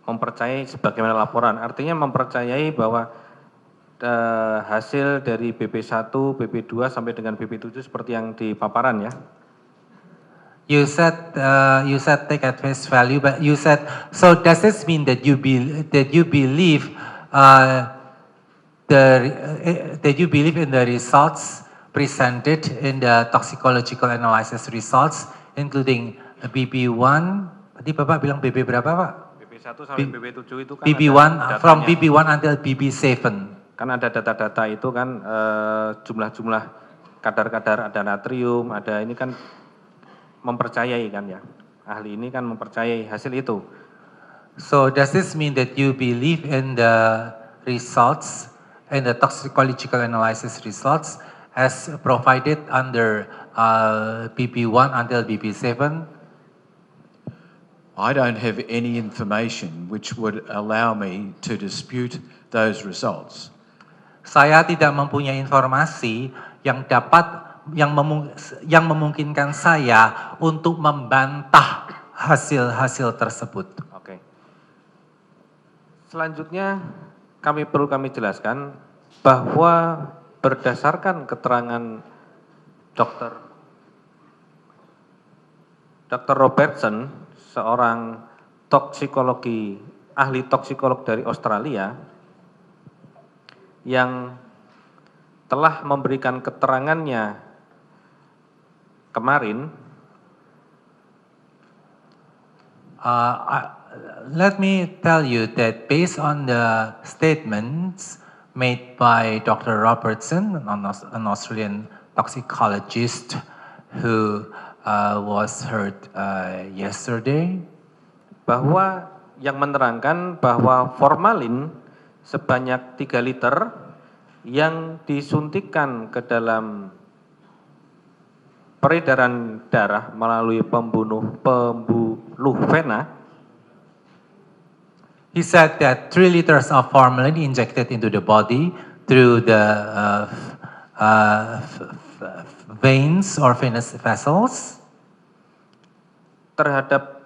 mempercayai sebagaimana laporan. Artinya mempercayai bahwa hasil dari BP1, BP2 sampai dengan BP7 seperti yang di paparan ya. You said take at face value, but you said, so does this mean that you believe that you believe in the results presented in the toxicological analysis results, including BP1? Tadi Bapak bilang BP berapa Pak? BP1 sampai BP7 itu kan BP1 ada from datanya. BP1 until BP7. Kan ada data-data itu kan jumlah-jumlah kadar-kadar, ada natrium, ada ini kan mempercayai kan ya. Ahli ini kan mempercayai hasil itu. So does this mean that you believe in the results and the toxicological analysis results as provided under BP1 until BP7? I don't have any information which would allow me to dispute those results. Saya tidak mempunyai informasi yang memungkinkan saya untuk membantah hasil-hasil tersebut. Oke. Selanjutnya perlu kami jelaskan bahwa berdasarkan keterangan Dr. Robertson, seorang ahli toksikolog dari Australia yang telah memberikan keterangannya kemarin. Let me tell you that based on the statements made by Dr. Robertson, an Australian toxicologist who was heard yesterday, bahwa yang menerangkan bahwa formalin sebanyak 3 liter yang disuntikkan ke dalam peredaran darah melalui pembuluh vena. He said that 3 liters of formalin injected into the body through the veins or venous vessels terhadap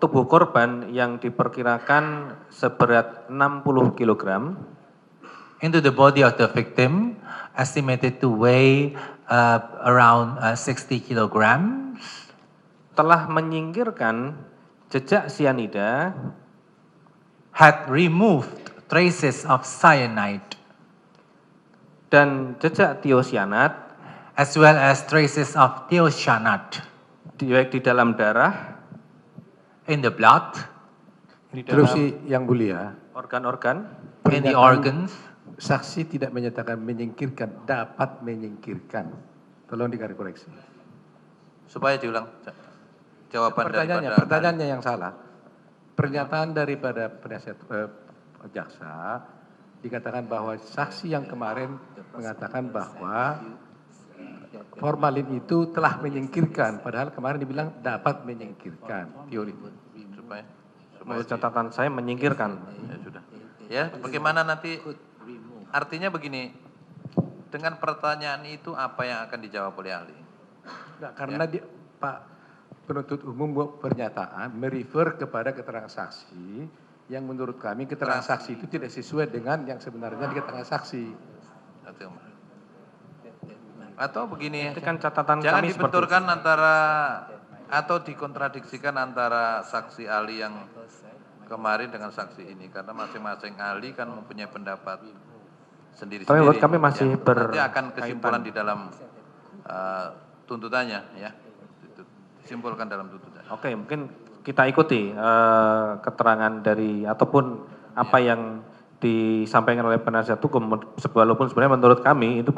tubuh korban yang diperkirakan seberat 60 kg into the body of the victim, estimated to weigh around 60 kilograms, telah menyingkirkan jejak sianida, had removed traces of cyanide, dan jejak tiosianat, as well as traces of thiocyanate, baik di dalam darah, in the blood, Interupsi yang mulia. Organ-organ, in the organs. Saksi tidak menyatakan menyingkirkan, dapat menyingkirkan. Tolong dikoreksi. Supaya diulang jawaban Pertanyaannya yang salah. Pernyataan daripada penasihat jaksa dikatakan bahwa saksi yang kemarin mengatakan bahwa formalin itu telah menyingkirkan, padahal kemarin dibilang dapat menyingkirkan teori. Menurut catatan saya menyingkirkan. Ya sudah. Ya, bagaimana nanti artinya begini. Dengan pertanyaan itu apa yang akan dijawab oleh ahli? Nah, karena Pak penuntut umum buat pernyataan merefer kepada keterangan saksi yang menurut kami keterangan saksi itu tidak sesuai dengan yang sebenarnya di keterangan saksi. Atau begini, Itu kan catatan jangan kami dibenturkan antara atau dikontradiksikan antara saksi ahli yang kemarin dengan saksi ini, karena masing-masing ahli kan mempunyai pendapat sendiri-sendiri. Tapi buat kami masih nanti akan kesimpulan di dalam tuntutannya, ya, disimpulkan dalam tuntutan. Oke, mungkin kita ikuti keterangan dari ataupun apa yang disampaikan oleh penasihat hukum, walaupun sebenarnya menurut kami itu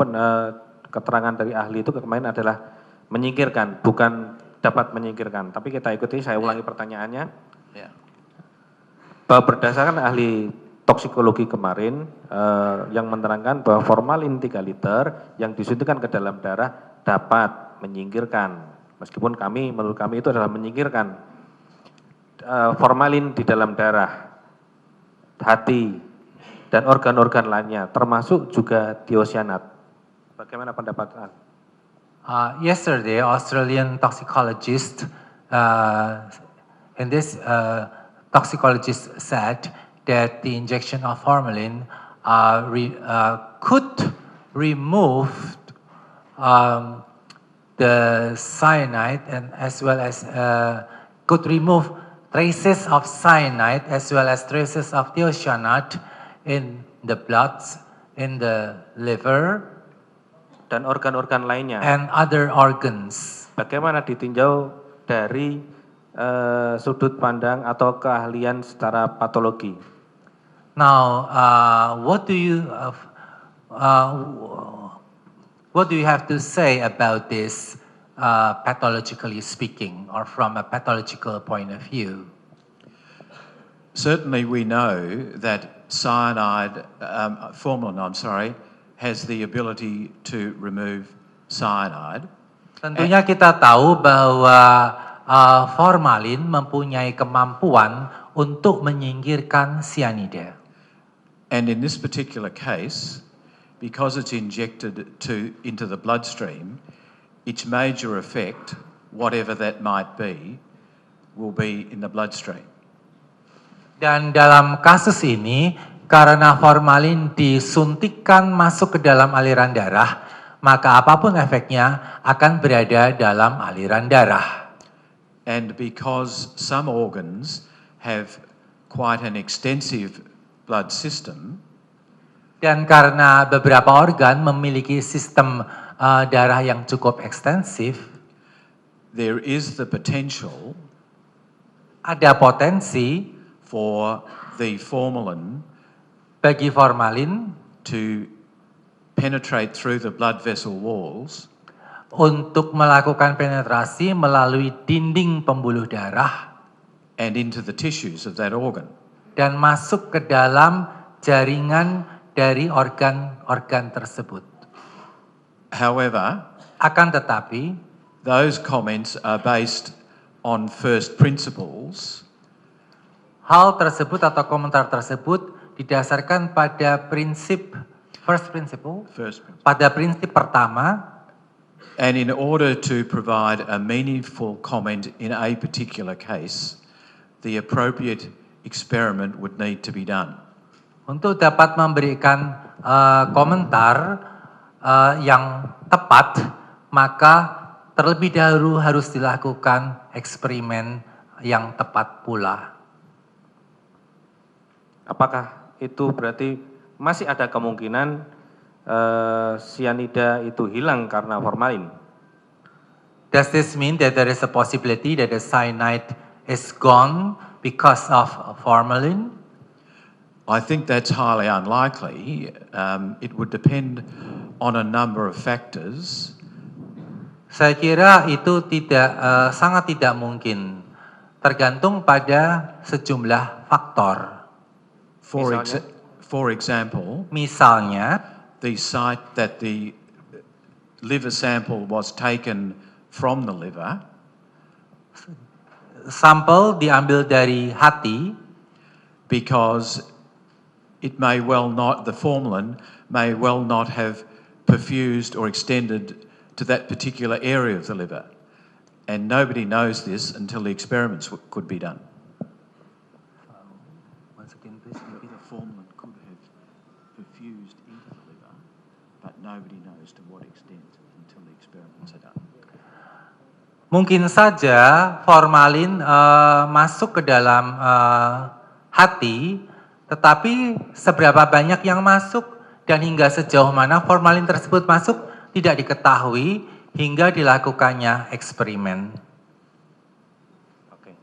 keterangan dari ahli itu kemarin adalah menyingkirkan, bukan dapat menyingkirkan. Tapi kita ikuti, saya ulangi pertanyaannya. Ya. Bahwa berdasarkan ahli toksikologi kemarin yang menerangkan bahwa formalin 3 liter yang disuntikkan ke dalam darah dapat menyingkirkan. Meskipun menurut kami itu adalah menyingkirkan formalin di dalam darah, hati, dan organ-organ lainnya, termasuk juga thiocyanat. Bagaimana pendapat Anda? Yesterday, Australian toxicologist in this toxicologists said that the injection of formalin could remove the cyanide and as well as could remove traces of cyanide as well as traces of thiocyanate in the blood, in the liver, dan organ-organ lainnya. and other organs. Bagaimana ditinjau dari sudut pandang atau keahlian secara patologi? Now, what do you have to say about this, pathologically speaking, or from a pathological point of view? Certainly we know that formalin, has the ability to remove cyanide. Tentunya kita tahu bahwa formalin mempunyai kemampuan untuk menyingkirkan cyanida. And in this particular case, because it's injected into the bloodstream, its major effect, whatever that might be, will be in the bloodstream. Dan dalam kasus ini, karena formalin disuntikkan masuk ke dalam aliran darah, maka apapun efeknya akan berada dalam aliran darah. And because some organs have quite an extensive blood system, Dan karena beberapa organ memiliki sistem darah yang cukup ekstensif, there is the potential ada potensi for the formalin bagi formalin to penetrate through the blood vessel walls untuk melakukan penetrasi melalui dinding pembuluh darah and into the tissues of that organ. dan masuk ke dalam jaringan dari organ-organ tersebut. However, Akan tetapi, those comments are based on first principles, hal tersebut atau komentar tersebut didasarkan pada prinsip first principle, pada prinsip pertama, and in order to provide a meaningful comment in a particular case, the appropriate experiment would need to be done. untuk dapat memberikan komentar yang tepat, maka terlebih dahulu harus dilakukan eksperimen yang tepat pula. Apakah itu berarti masih ada kemungkinan cyanida itu hilang karena formalin? Does this mean that there is a possibility that the cyanide is gone because of formalin? I think that's highly unlikely. It would depend on a number of factors. Saya kira itu sangat tidak mungkin, tergantung pada sejumlah faktor. For example, Misalnya, the site that the liver sample was taken from the liver sampel diambil dari hati, because the formalin may well not have perfused or extended to that particular area of the liver. And nobody knows this until the experiments could be done. The formalin could have perfused into the liver, but nobody knows to what extent until the experiments are done. mungkin saja formalin masuk ke dalam hati, tetapi seberapa banyak yang masuk dan hingga sejauh mana formalin tersebut masuk tidak diketahui hingga dilakukannya eksperimen. Oke.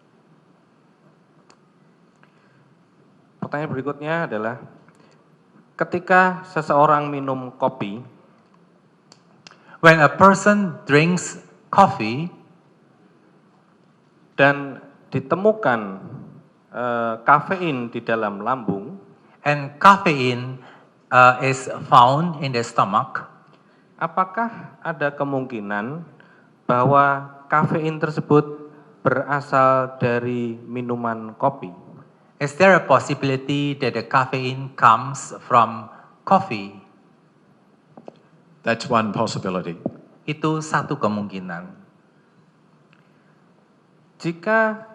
Pertanyaan berikutnya adalah, ketika seseorang minum kopi, When a person drinks coffee dan ditemukan kafein di dalam lambung, and caffeine is found in the stomach, apakah ada kemungkinan bahwa kafein tersebut berasal dari minuman kopi? is there a possibility that the caffeine comes from coffee? That's one possibility. Itu satu kemungkinan. Jika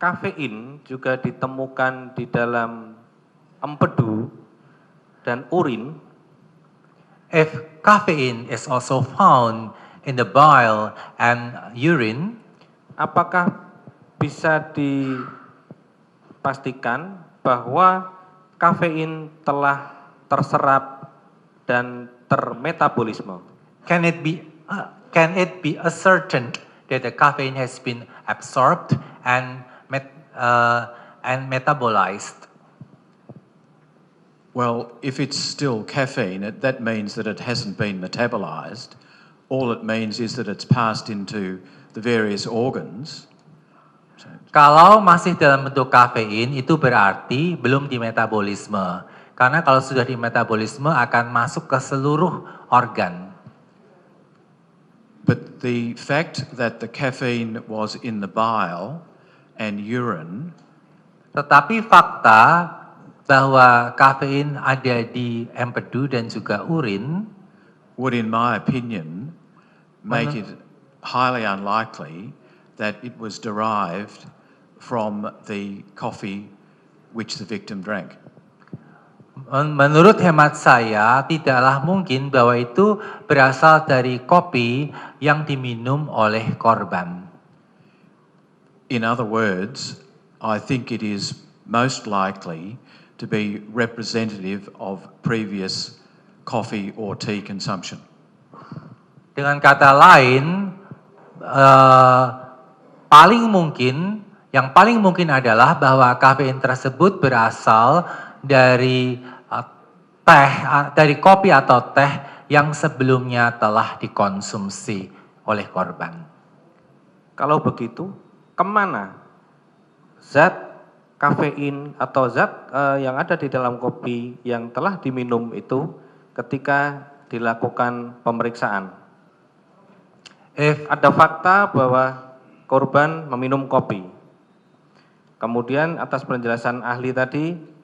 kafein juga ditemukan di dalam empedu dan urin, If caffeine is also found in the bile and urine, apakah bisa dipastikan bahwa kafein telah terserap dan termetabolisme? can it be ascertained that the caffeine has been absorbed and metabolized? Well, if it's still caffeine, that means that it hasn't been metabolized. All it means is that it's passed into the various organs. Kalau masih dalam bentuk kafein, itu berarti belum dimetabolisme. Karena kalau sudah dimetabolisme akan masuk ke seluruh organ. But the fact that the caffeine was in the bile and urine Tetapi fakta bahwa kafein ada di empedu dan juga urin would, in my opinion, make it highly unlikely that it was derived from the coffee which the victim drank. menurut hemat saya tidaklah mungkin bahwa itu berasal dari kopi yang diminum oleh korban. In other words, I think it is most likely to be representative of previous coffee or tea consumption. Dengan kata lain, yang paling mungkin adalah bahwa kafein tersebut berasal dari dari kopi atau teh yang sebelumnya telah dikonsumsi oleh korban. Kalau begitu, kemana zat kafein atau zat yang ada di dalam kopi yang telah diminum itu ketika dilakukan pemeriksaan? Ada fakta bahwa korban meminum kopi. Kemudian atas penjelasan ahli tadi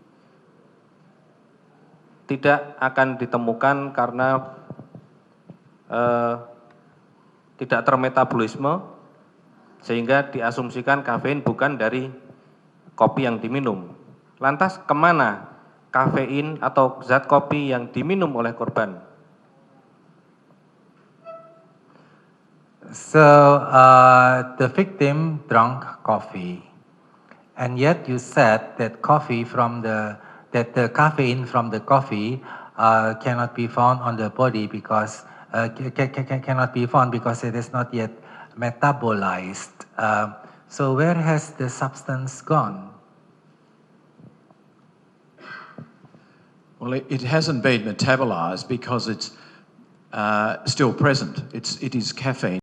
tidak akan ditemukan karena tidak termetabolisme sehingga diasumsikan kafein bukan dari kopi yang diminum. Lantas kemana kafein atau zat kopi yang diminum oleh korban? So the victim drank coffee, and yet you said that the caffeine from the coffee cannot be found on the body because cannot be found because it is not yet metabolized. So where has the substance gone? Well, it hasn't been metabolized because it's still present. It is caffeine.